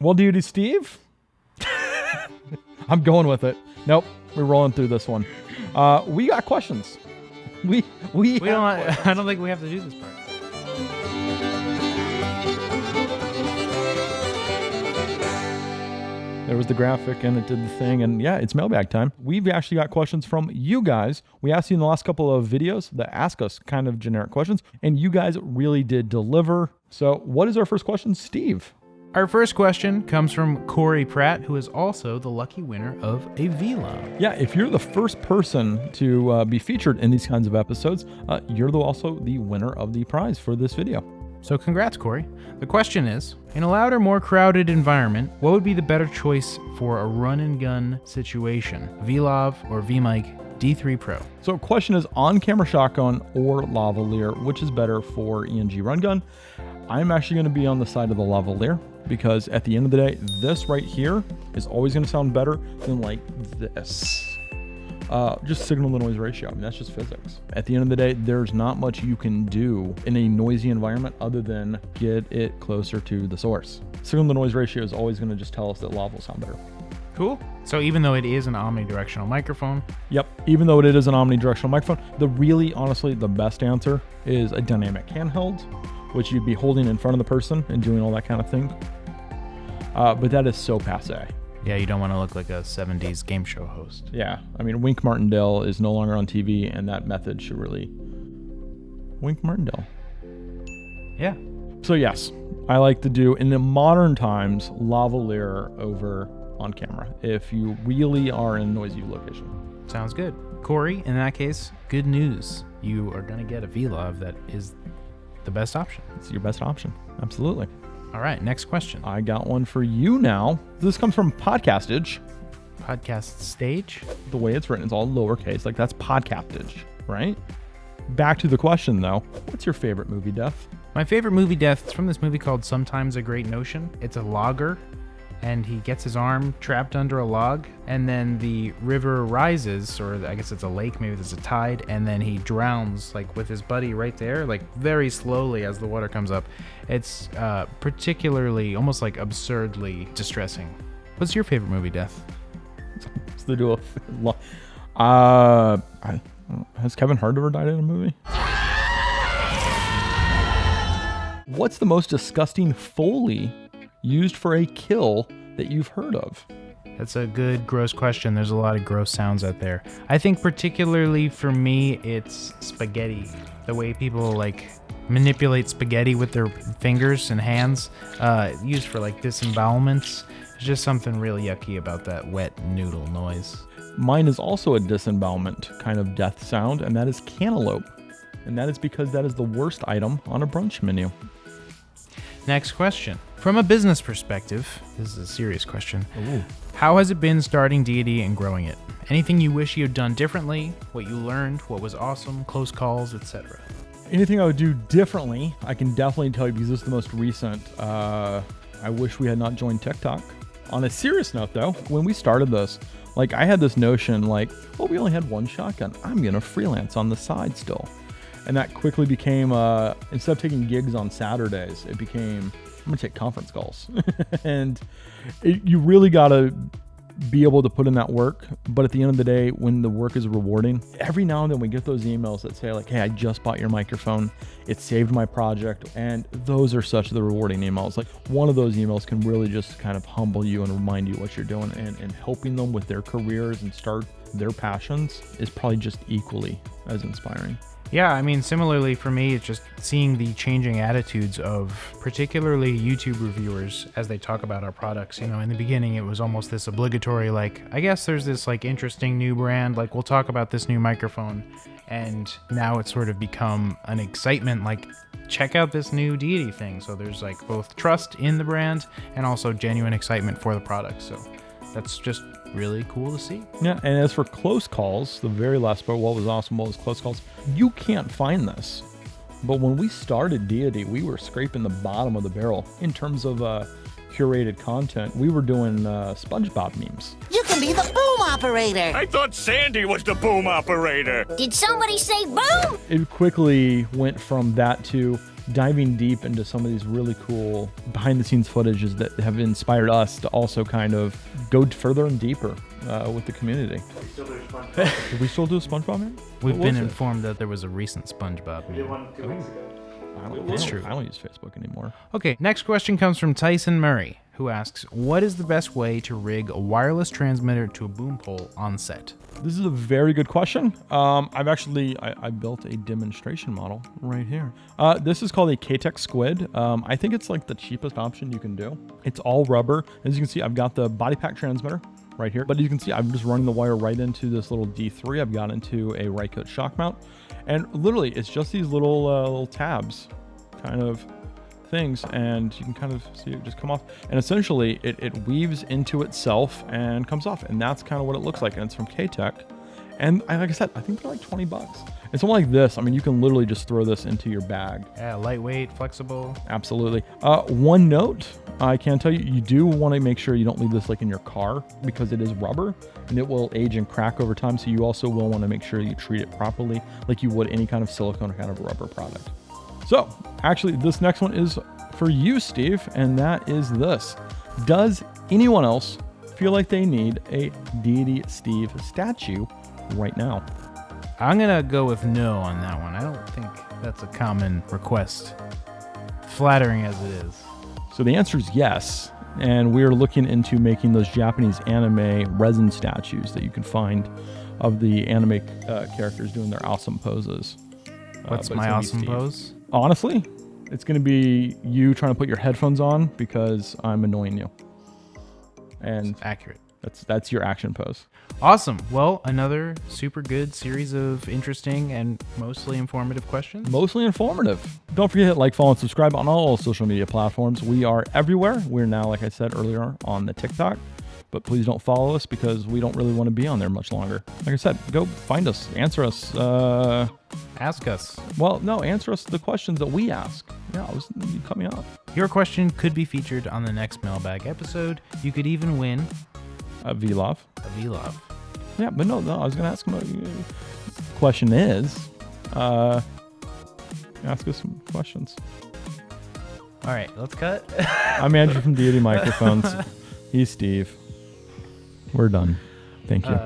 Well, Deity Steve, I'm going with it. Nope, we're rolling through this one. We got questions. We don't. I don't think we have to do this part. There was the graphic and it did the thing, and yeah, it's mailbag time. We've actually got questions from you guys. We asked you in the last couple of videos that ask us kind of generic questions, and you guys really did deliver. So what is our first question, Steve? Our first question comes from Corey Pratt, who is also the lucky winner of a V.Lav. Yeah, if you're the first person to be featured in these kinds of episodes, you're also the winner of the prize for this video. So congrats, Corey. The question is, in a louder, more crowded environment, what would be the better choice for a run-and-gun situation? V.Lav or V-Mic D3 Pro? So question is on-camera shotgun or lavalier, which is better for ENG run gun? I'm actually going to be on the side of the lavalier because at the end of the day, this right here is always going to sound better than like this. Just signal to noise ratio. I mean, that's just physics. At the end of the day, there's not much you can do in a noisy environment other than get it closer to the source. Signal to noise ratio is always going to just tell us that lav will sound better. Cool. So even though it is an omnidirectional microphone. Yep. Even though it is an omnidirectional microphone, honestly, the best answer is a dynamic handheld, which you'd be holding in front of the person and doing all that kind of thing. But that is so passe. Yeah, you don't want to look like a 70s game show host. Yeah, I mean, Wink Martindale is no longer on TV, and that method should really... Wink Martindale. Yeah. So yes, I like to do, in the modern times, lavalier over on camera, if you really are in a noisy location. Sounds good. Corey, in that case, good news. You are going to get a V.Lav that is the best option. It's your best option. Absolutely. All right, next question. I got one for you now. This comes from Podcastage. Podcast stage? The way it's written is all lowercase, like that's Podcastage, right? Back to the question though. What's your favorite movie death? My favorite movie death is from this movie called Sometimes a Great Notion. It's a logger, and he gets his arm trapped under a log, and then the river rises, or I guess it's a lake, maybe there's a tide, and then he drowns like with his buddy right there, like very slowly as the water comes up. It's particularly, almost like absurdly distressing. What's your favorite movie death? It's the duo. Has Kevin Hart ever died in a movie? What's the most disgusting Foley used for a kill that you've heard of? That's a good, gross question. There's a lot of gross sounds out there. I think particularly for me, it's spaghetti. The way people like manipulate spaghetti with their fingers and hands, used for like disembowelments. There's just something really yucky about that wet noodle noise. Mine is also a disembowelment kind of death sound, and that is cantaloupe. And that is because that is the worst item on a brunch menu. Next question. From a business perspective, this is a serious question. Ooh. How has it been starting Deity and growing it? Anything you wish you had done differently? What you learned? What was awesome? Close calls, etc. Anything I would do differently, I can definitely tell you because this is the most recent. I wish we had not joined TikTok. On a serious note though, when we started this, like I had this notion like, well, we only had one shotgun. I'm going to freelance on the side still. And that quickly became, instead of taking gigs on Saturdays, it became, I'm going to take conference calls. And you really got to be able to put in that work. But at the end of the day, when the work is rewarding, every now and then we get those emails that say like, hey, I just bought your microphone. It saved my project. And those are such the rewarding emails. Like one of those emails can really just kind of humble you and remind you what you're doing, and helping them with their careers and start their passions is probably just equally as inspiring. Yeah, I mean, similarly for me, it's just seeing the changing attitudes of particularly YouTube reviewers as they talk about our products. You know, in the beginning, it was almost this obligatory, like, I guess there's this like interesting new brand, like we'll talk about this new microphone. And now it's sort of become an excitement, like check out this new Deity thing. So there's like both trust in the brand and also genuine excitement for the product. So that's just really cool to see. Yeah, and as for close calls, the very last part, what was awesome, what was close calls, you can't find this. But when we started Deity, we were scraping the bottom of the barrel in terms of curated content. We were doing SpongeBob memes. You can be the boom operator. I thought Sandy was the boom operator. Did somebody say boom? It quickly went from that to, diving deep into some of these really cool behind-the-scenes footages that have inspired us to also kind of go further and deeper with the community. Did we still do a SpongeBob man? We've been informed that there was a recent SpongeBob meme. We did one 2 weeks ago. That's true. I don't use Facebook anymore. Okay, next question comes from Tyson Murray, who asks, what is the best way to rig a wireless transmitter to a boom pole on set? This is a very good question. I built a demonstration model right here. This is called a K-Tech Squid. I think it's like the cheapest option you can do. It's all rubber. As you can see, I've got the body pack transmitter right here. But you can see I'm just running the wire right into this little D3. I've got into a Rycote shock mount. And literally, it's just these little tabs kind of things, and you can kind of see it just come off. And essentially, it weaves into itself and comes off. And that's kind of what it looks like. And it's from K-Tech. And like I said, I think they're like $20. And something like this, I mean, you can literally just throw this into your bag. Yeah, lightweight, flexible. Absolutely. One note, I can tell you, you do want to make sure you don't leave this like in your car because it is rubber and it will age and crack over time. So you also will want to make sure you treat it properly like you would any kind of silicone or kind of rubber product. So actually, this next one is for you, Steve, and that is this. Does anyone else feel like they need a Deity Steve statue right now? I'm going to go with no on that one. I don't think that's a common request, flattering as it is. So the answer is yes. And we're looking into making those Japanese anime resin statues that you can find of the anime characters doing their awesome poses. What's my awesome pose? Honestly, it's going to be you trying to put your headphones on because I'm annoying you. And it's accurate. That's your action pose. Awesome. Well, another super good series of interesting and mostly informative questions. Mostly informative. Don't forget to hit like, follow, and subscribe on all social media platforms. We are everywhere. We're now, like I said earlier, on the TikTok. But please don't follow us because we don't really want to be on there much longer. Like I said, go find us. Answer us. Ask us. Well, no, answer us the questions that we ask. Yeah, you cut me off. Your question could be featured on the next mailbag episode. You could even win a V.Lav. A V.Lav. Yeah, but no, I was going to ask him. Question is, ask us some questions. All right, let's cut. I'm Andrew from Deity Microphones. He's Steve. We're done. Thank you.